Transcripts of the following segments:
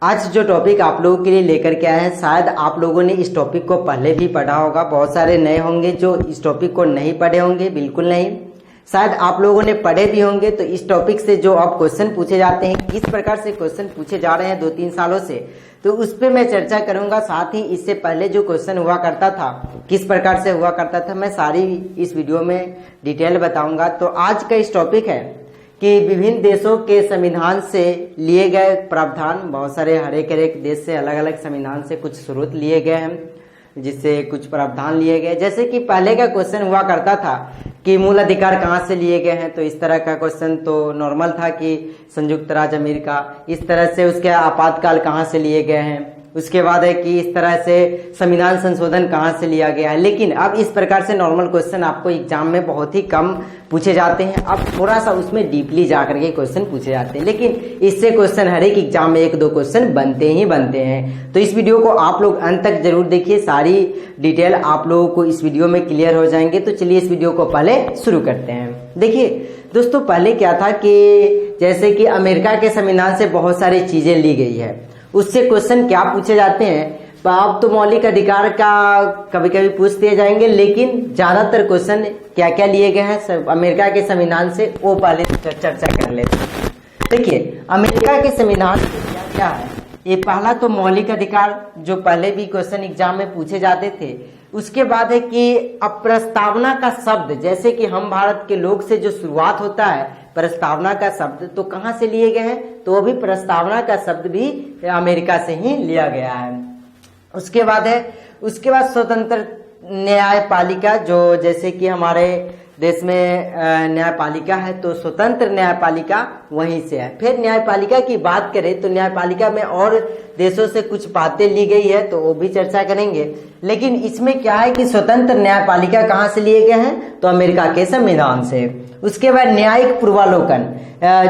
आज जो टॉपिक आप लोगों के लिए लेकर के आए हैं, शायद आप लोगों ने इस टॉपिक को पहले भी पढ़ा होगा। बहुत सारे नए होंगे जो इस टॉपिक को नहीं पढ़े होंगे, बिल्कुल नहीं। शायद आप लोगों ने पढ़े भी होंगे। तो इस टॉपिक से जो अब क्वेश्चन पूछे जाते हैं, किस प्रकार से क्वेश्चन पूछे जा रहे हैं 2-3 सालों से, तो उस पर मैं चर्चा करूंगा। साथ ही इससे पहले जो क्वेश्चन हुआ करता था, किस प्रकार से हुआ करता था, मैं सारी इस वीडियो में डिटेल बताऊंगा। तो आज का इस टॉपिक है कि विभिन्न देशों के संविधान से लिए गए प्रावधान, बहुत सारे हर एक देश से अलग अलग संविधान से कुछ स्रोत लिए गए हैं, जिससे कुछ प्रावधान लिए गए। जैसे कि पहले का क्वेश्चन हुआ करता था कि मूल अधिकार कहाँ से लिए गए हैं, तो इस तरह का क्वेश्चन तो नॉर्मल था कि संयुक्त राज्य अमेरिका। इस तरह से उसके आपातकाल कहाँ से लिए गए हैं, उसके बाद है कि इस तरह से संविधान संशोधन कहाँ से लिया गया है। लेकिन अब इस प्रकार से नॉर्मल क्वेश्चन आपको एग्जाम में बहुत ही कम पूछे जाते हैं। अब थोड़ा सा उसमें डीपली जाकर के क्वेश्चन पूछे जाते हैं, लेकिन इससे क्वेश्चन हर एक एग्जाम में 1-2 क्वेश्चन बनते ही बनते हैं। तो इस वीडियो को आप लोग अंत तक जरूर देखिए, सारी डिटेल आप लोगों को इस वीडियो में क्लियर हो जाएंगे। तो चलिए इस वीडियो को पहले शुरू करते हैं। देखिए दोस्तों, पहले क्या था कि जैसे कि अमेरिका के संविधान से बहुत सारी चीजें ली गई है, उससे क्वेश्चन क्या पूछे जाते हैं। अब तो मौलिक अधिकार का कभी कभी पूछ दिए जाएंगे, लेकिन ज्यादातर क्वेश्चन क्या क्या लिए गए हैं अमेरिका के संविधान से, वो पहले चर्चा कर लेते हैं। देखिए अमेरिका के संविधान क्या क्या है। ये पहला तो मौलिक अधिकार, जो पहले भी क्वेश्चन एग्जाम में पूछे जाते थे। उसके बाद है कि अब प्रस्तावना का शब्द, जैसे कि हम भारत के लोग से जो शुरुआत होता है प्रस्तावना का शब्द, तो कहाँ से लिए गए हैं, तो वो भी प्रस्तावना का शब्द भी अमेरिका से ही लिया गया है। उसके बाद स्वतंत्र न्यायपालिका, जो जैसे कि हमारे देश में न्यायपालिका है, तो स्वतंत्र न्यायपालिका वहीं से है। फिर न्यायपालिका की बात करें तो न्यायपालिका में और देशों से कुछ बातें ली गई है, तो वो भी चर्चा करेंगे। लेकिन इसमें क्या है कि स्वतंत्र न्यायपालिका कहाँ से लिए गए हैं, तो अमेरिका के संविधान से। उसके बाद न्यायिक पूर्वालोकन,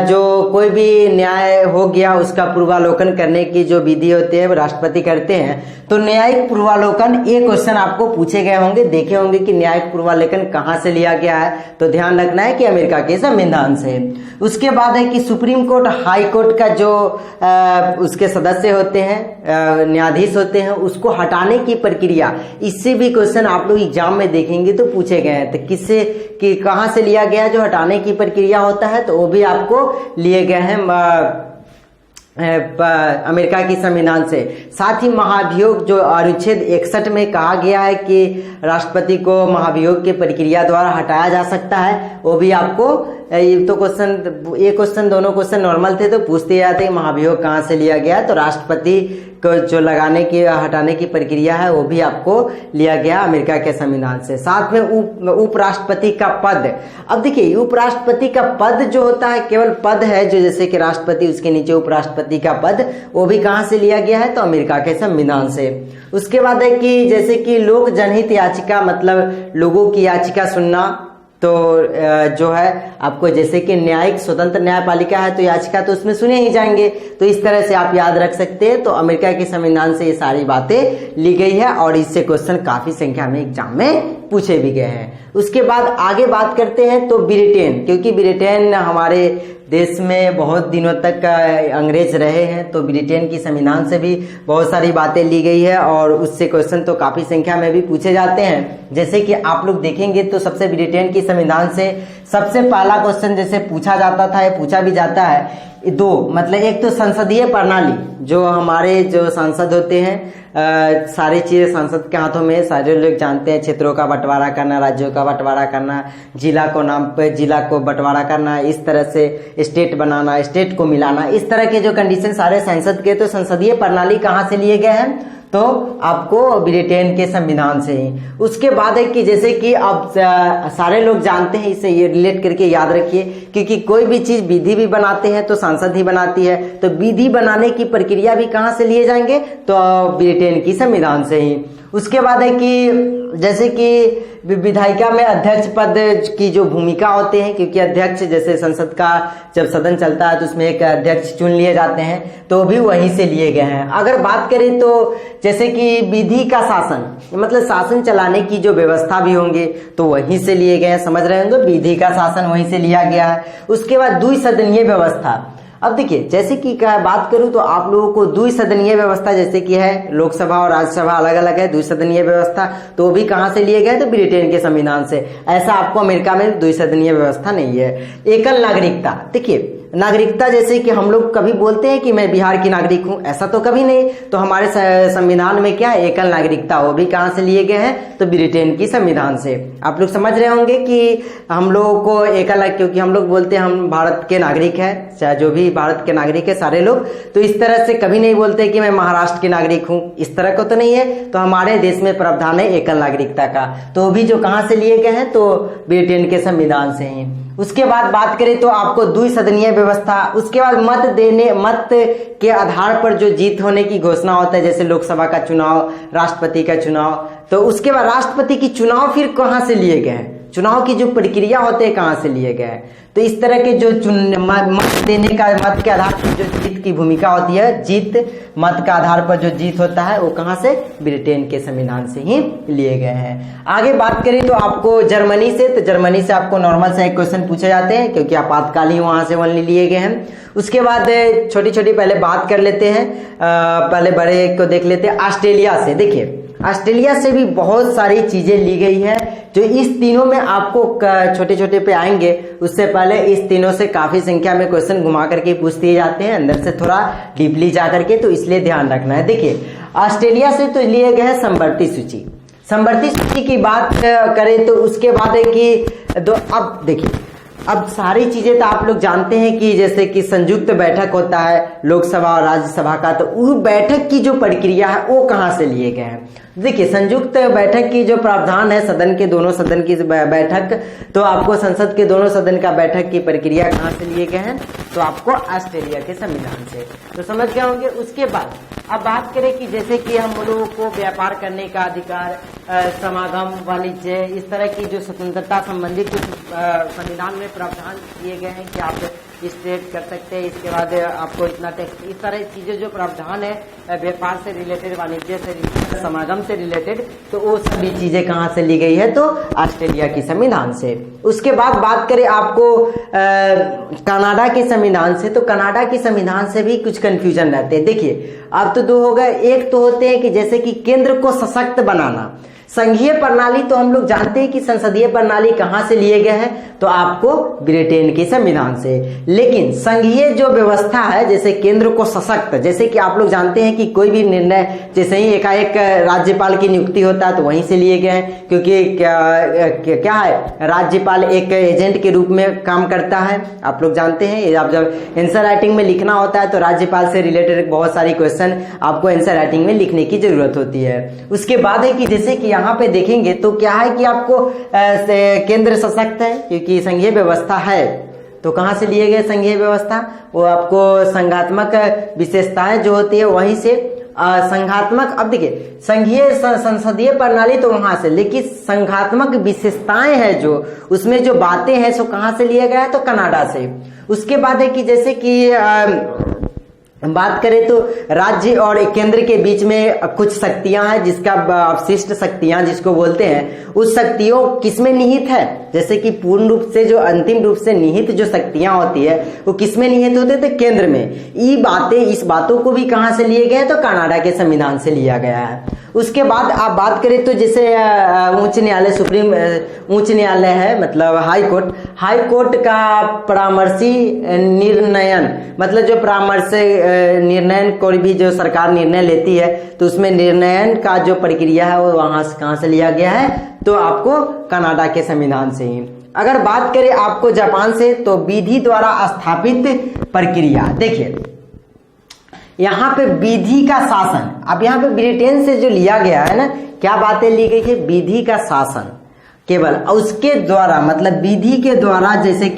जो कोई भी न्याय हो गया उसका पूर्वालोकन करने की जो विधि होती है वो राष्ट्रपति करते हैं। तो न्यायिक पूर्वालोकन, ये क्वेश्चन आपको पूछे गए होंगे, देखे होंगे कि न्यायिक पूर्वालोकन कहाँ से लिया गया है, तो ध्यान रखना है कि अमेरिका के संविधान से। उसके बाद है कि सुप्रीम कोर्ट, हाई कोर्ट का जो उसके सदस्य होते हैं, न्यायाधीश होते हैं, उसको हटाने की प्रक्रिया, इससे भी क्वेश्चन आप लोग एग्जाम में देखेंगे तो पूछे गए हैं। तो किससे कि कहाँ से लिया गया जो हटाने की प्रक्रिया होता है, तो वो भी आपको लिए गए हैं अमेरिका की संविधान से। साथ ही महाभियोग, जो अनुच्छेद 61 में कहा गया है कि राष्ट्रपति को महाभियोग की प्रक्रिया द्वारा हटाया जा सकता है, वो भी आपको तो क्वेश्चन दोनों क्वेश्चन नॉर्मल थे, तो पूछते जाते हैं महाभियोग कहाँ से लिया गया, तो राष्ट्रपति को जो हटाने की प्रक्रिया है वो भी आपको लिया गया अमेरिका के संविधान से। साथ में उपराष्ट्रपति का पद। अब देखिए उपराष्ट्रपति का पद जो होता है, केवल पद है, जो जैसे कि राष्ट्रपति उसके नीचे उपराष्ट्रपति का पद, वो भी कहाँ से लिया गया है, तो अमेरिका के संविधान से। उसके बाद है कि जैसे कि लोक जनहित याचिका, मतलब लोगों की याचिका सुनना, तो जो है आपको जैसे कि न्यायिक स्वतंत्र न्यायपालिका है तो याचिका तो उसमें सुने ही जाएंगे, तो इस तरह से आप याद रख सकते हैं। तो अमेरिका के संविधान से ये सारी बातें ली गई है और इससे क्वेश्चन काफी संख्या में एग्जाम में पूछे भी गए हैं। उसके बाद आगे बात करते हैं तो ब्रिटेन, क्योंकि ब्रिटेन हमारे देश में बहुत दिनों तक अंग्रेज रहे हैं, तो ब्रिटेन की संविधान से भी बहुत सारी बातें ली गई है और उससे क्वेश्चन तो काफी संख्या में भी पूछे जाते हैं। जैसे कि आप लोग देखेंगे तो सबसे ब्रिटेन की संविधान से सबसे पहला क्वेश्चन जैसे पूछा जाता था, ये पूछा भी जाता है दो, मतलब एक तो संसदीय प्रणाली, जो हमारे जो सांसद होते हैं, सारी चीजें संसद के हाथों में, सारे लोग जानते हैं, क्षेत्रों का बंटवारा करना, राज्यों का बंटवारा करना, जिला को नाम पे जिला को बंटवारा करना, इस तरह से स्टेट बनाना, स्टेट को मिलाना, इस तरह के जो कंडीशन सारे संसद के, तो संसदीय प्रणाली कहाँ से लिए गए हैं, तो आपको ब्रिटेन के संविधान से ही। उसके बाद है कि जैसे कि अब सारे लोग जानते हैं, इससे ये रिलेट करके याद रखिए, क्योंकि कोई भी चीज विधि भी बनाते हैं तो संसद ही बनाती है, तो विधि बनाने की प्रक्रिया भी कहाँ से लिए जाएंगे, तो ब्रिटेन की संविधान से ही। उसके बाद है कि जैसे कि विधायिका में अध्यक्ष पद की जो भूमिका होते हैं, क्योंकि अध्यक्ष जैसे संसद का जब सदन चलता है तो उसमें एक अध्यक्ष चुन लिए जाते हैं, तो भी वहीं से लिए गए हैं। अगर बात करें तो जैसे कि विधि का शासन, मतलब शासन चलाने की जो व्यवस्था भी होंगे तो वहीं से लिए गए हैं, समझ रहे होंगे, विधि का शासन वहीं से लिया गया है। उसके बाद द्विसदनीय व्यवस्था, अब देखिए, जैसे कि बात करूं तो आप लोगों को द्विसदनीय व्यवस्था जैसे कि है, लोकसभा और राज्यसभा अलग अलग है, द्विसदनीय व्यवस्था, तो वो भी कहां से लिए गए, तो ब्रिटेन के संविधान से। ऐसा आपको अमेरिका में द्विसदनीय व्यवस्था नहीं है। एकल नागरिकता, देखिए नागरिकता जैसे कि हम लोग कभी बोलते हैं कि मैं बिहार की नागरिक हूं, ऐसा तो कभी नहीं। तो हमारे संविधान में क्या है, एकल नागरिकता, वो भी कहां से लिए गए हैं, तो ब्रिटेन की संविधान से। आप लोग समझ रहे होंगे कि हम लोगों को एकल, क्योंकि हम लोग बोलते हैं हम भारत के नागरिक हैं, चाहे जो भी भारत के नागरिक है सारे लोग, तो इस तरह से कभी नहीं बोलते कि मैं महाराष्ट्र की नागरिक हूं, इस तरह को तो नहीं है। तो हमारे देश में प्रावधान है एकल नागरिकता का, तो भी जो कहां से लिए गए हैं, तो ब्रिटेन के संविधान से ही। उसके बाद बात करें तो आपको द्विसदनीय व्यवस्था, उसके बाद मत के आधार पर जो जीत होने की घोषणा होता है, जैसे लोकसभा का चुनाव, राष्ट्रपति का चुनाव, तो उसके बाद राष्ट्रपति की चुनाव फिर कहां से लिए गए हैं, चुनाव की जो प्रक्रिया होते हैं कहां से लिए गए हैं। तो इस तरह के जो मत देने का, मत के आधार पर जो जीत की भूमिका होती है, जीत मत का आधार पर जो जीत होता है, वो कहां से, ब्रिटेन के संविधान से ही लिए गए हैं। आगे बात करें तो आपको जर्मनी से, तो जर्मनी से आपको नॉर्मल से एक क्वेश्चन पूछे जाते हैं, क्योंकि आपातकाल ही वहां से ओनली लिए गए हैं। उसके बाद छोटी छोटी पहले बात कर लेते हैं, पहले बड़े को देख लेते हैं। ऑस्ट्रेलिया से, देखिए ऑस्ट्रेलिया से भी बहुत सारी चीजें ली गई है, जो इस तीनों में आपको छोटे छोटे पे आएंगे। उससे पहले इस तीनों से काफी संख्या में क्वेश्चन घुमा करके पूछ दिए जाते हैं, अंदर से थोड़ा डीपली जा करके, तो इसलिए ध्यान रखना है। देखिए ऑस्ट्रेलिया से तो लिए गए हैं संवर्ती सूची। संवर्ती सूची की बात करें तो उसके बाद है कि अब देखिए, अब सारी चीजें तो आप लोग जानते हैं कि जैसे कि संयुक्त बैठक होता है लोकसभा और राज्यसभा का, तो उस बैठक की जो प्रक्रिया है वो कहां से लिए गए हैं। देखिए संयुक्त बैठक की जो प्रावधान है, सदन के दोनों सदन की बैठक, तो आपको संसद के दोनों सदन का बैठक की प्रक्रिया कहां से लिए गए हैं, तो आपको ऑस्ट्रेलिया के संविधान से। तो समझ गए होंगे। उसके बाद अब बात करें कि जैसे कि हम लोगों को व्यापार करने का अधिकार, समागम, वाणिज्य, इस तरह की जो स्वतंत्रता संबंधी कुछ संविधान में प्रावधान किए गए हैं कि आप स्टेट कर सकते हैं, इसके बाद आपको इतना टैक्स, इस तरह चीजें जो प्रावधान है व्यापार से रिलेटेड, वाणिज्य से रिलेटेड, समागम से रिलेटेड, तो वो सभी चीजें कहां से ली गई है, तो ऑस्ट्रेलिया की संविधान से। उसके बाद बात करें आपको कनाडा के संविधान से, तो कनाडा के संविधान से भी कुछ कंफ्यूजन रहते हैं। देखिए अब तो दो हो गए, एक तो होते हैं कि जैसे कि केंद्र को सशक्त बनाना, संघीय प्रणाली, तो हम लोग जानते हैं कि संसदीय प्रणाली कहां से लिए गए हैं, तो आपको ब्रिटेन के संविधान से। लेकिन संघीय जो व्यवस्था है, जैसे केंद्र को सशक्त, जैसे कि आप लोग जानते हैं कि कोई भी निर्णय जैसे ही एकाएक राज्यपाल की नियुक्ति होता है तो वहीं से लिए गए हैं, क्योंकि क्या है, राज्यपाल एक एजेंट के रूप में काम करता है। आप लोग जानते हैं, आप जब आंसर राइटिंग में लिखना होता है तो राज्यपाल से रिलेटेड बहुत सारी क्वेश्चन आपको आंसर राइटिंग में लिखने की जरूरत होती है। उसके बाद है कि जैसे कि यहाँ पे देखेंगे तो क्या है कि आपको केंद्र सशक्त है, क्योंकि संघीय व्यवस्था है, तो कहां से लिए गए संघीय व्यवस्था, वो आपको संघात्मक विशेषताएं जो होती है वहीं से संघात्मक। अब देखिए संघीय संसदीय प्रणाली तो वहां से, लेकिन संघात्मक विशेषताएं है जो उसमें जो बातें हैं सो कहां से लिए गए, तो कनाडा से। उसके बाद है कि जैसे कि बात करें तो राज्य और केंद्र के बीच में कुछ शक्तियां हैं, जिसका अवशिष्ट शक्तियां जिसको बोलते हैं, उस शक्तियों किसमें निहित है, जैसे कि पूर्ण रूप से जो अंतिम रूप से निहित जो शक्तियां होती है वो किसमें निहित होते थे, केंद्र में। इस बातों को भी कहां से लिए गए, तो कनाडा के संविधान से लिया गया है। उसके बाद आप बात करें तो जैसे उच्च न्यायालय, सुप्रीम उच्च न्यायालय है, मतलब हाई कोर्ट का परामर्शी निर्णयन, मतलब जो परामर्श निर्णय, कोई भी जो सरकार निर्णय लेती है तो उसमें निर्णयन का जो प्रक्रिया है वो वहां से कहां से लिया गया है, तो आपको कनाडा के संविधान से ही। अगर बात करें आपको जापान से, तो विधि द्वारा स्थापित प्रक्रिया, देखिए यहाँ पे विधि का शासन, अब यहाँ पे ब्रिटेन से जो लिया गया है ना, क्या बातें ली गई है, विधि का शासन केवल उसके द्वारा, मतलब विधि के द्वारा, जैसे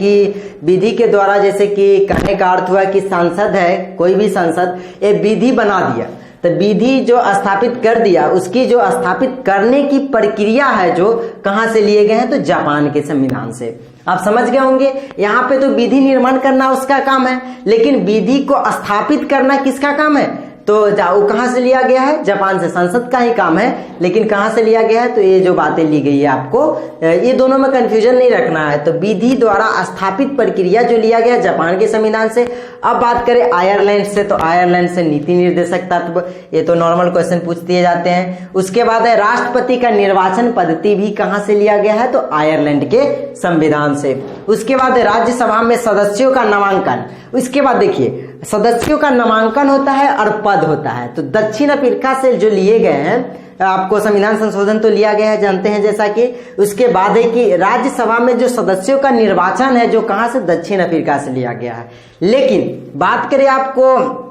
कि कहने का अर्थ हुआ कि सांसद है, कोई भी सांसद ये विधि बना दिया, तो विधि जो स्थापित कर दिया, उसकी जो स्थापित करने की प्रक्रिया है जो कहां से लिए गए हैं, तो जापान के संविधान से। आप समझ गए होंगे, यहाँ पे तो विधि निर्माण करना उसका काम है, लेकिन विधि को स्थापित करना किसका काम है, तो वो कहाँ से लिया गया है? जापान से। संसद का ही काम है, लेकिन कहाँ से लिया गया है? तो ये जो बातें ली गई है आपको, ये दोनों में कंफ्यूजन नहीं रखना है। तो विधि द्वारा स्थापित प्रक्रिया जो लिया गया जापान के संविधान से। अब बात करें आयरलैंड से, तो आयरलैंड से नीति निर्देशक तत्व, ये तो नॉर्मल क्वेश्चन पूछ दिए जाते हैं। उसके बाद है राष्ट्रपति का निर्वाचन पद्धति भी कहाँ से लिया गया है? तो आयरलैंड के संविधान से। उसके बाद राज्यसभा में सदस्यों का नामांकन। उसके बाद देखिए, सदस्यों का नामांकन होता है और पद होता है। तो दक्षिण अफ्रीका से जो लिए गए हैं, आपको संविधान संशोधन तो लिया गया है जानते हैं जैसा कि। उसके बाद है कि राज्यसभा में जो सदस्यों का निर्वाचन है, जो कहां से? दक्षिण अफ्रीका से लिया गया है। लेकिन बात करें आपको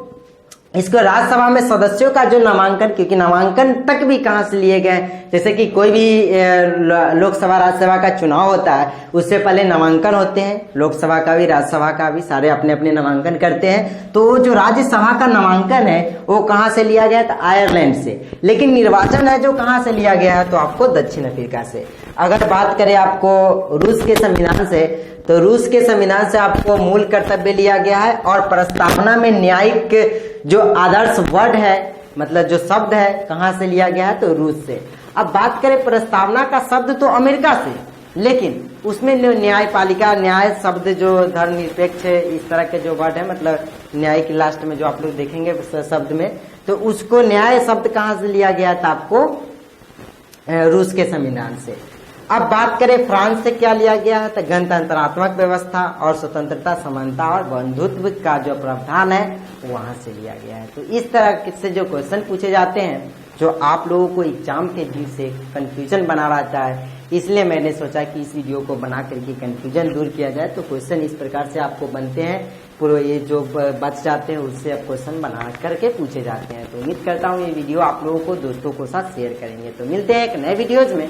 इसको राज्यसभा में सदस्यों का जो नामांकन, क्योंकि नामांकन तक भी कहां से लिए गए, जैसे कि कोई भी लोकसभा राज्यसभा का चुनाव होता है, उससे पहले नामांकन होते हैं, लोकसभा का भी राज्यसभा का भी, सारे अपने अपने नामांकन करते हैं। तो जो राज्यसभा का नामांकन है वो कहां से लिया गया? तो आयरलैंड से। लेकिन निर्वाचन है जो कहां से लिया गया है? तो आपको दक्षिण अफ्रीका से। अगर बात करें आपको रूस के संविधान से, तो रूस के संविधान से आपको मूल कर्तव्य लिया गया है, और प्रस्तावना में न्यायिक जो आदर्श वर्ड है, मतलब जो शब्द है, कहां से लिया गया है? तो रूस से। अब बात करें प्रस्तावना का शब्द, तो अमेरिका से, लेकिन उसमें न्यायपालिका, न्याय शब्द जो धर्मनिरपेक्ष है, इस तरह के जो वर्ड है, मतलब न्याय के लास्ट में जो आप लोग देखेंगे शब्द में, तो उसको न्याय शब्द कहां से लिया गया था? आपको रूस के संविधान से। अब बात करें फ्रांस से क्या लिया गया है? तो गणतंत्रात्मक व्यवस्था और स्वतंत्रता, समानता और बंधुत्व का जो प्रावधान है वहां से लिया गया है। तो इस तरह से जो क्वेश्चन पूछे जाते हैं, जो आप लोगों को एग्जाम के व्यू से कंफ्यूजन बना रहता है, इसलिए मैंने सोचा कि इस वीडियो को बना करके कंफ्यूजन दूर किया जाए। तो क्वेश्चन इस प्रकार से आपको बनते हैं, पूरे ये जो बच जाते हैं उससे अब क्वेश्चन बना करके पूछे जाते हैं। तो उम्मीद करता हूँ ये वीडियो आप लोगों को, दोस्तों को साथ शेयर करेंगे। तो मिलते हैं एक नए वीडियोज में।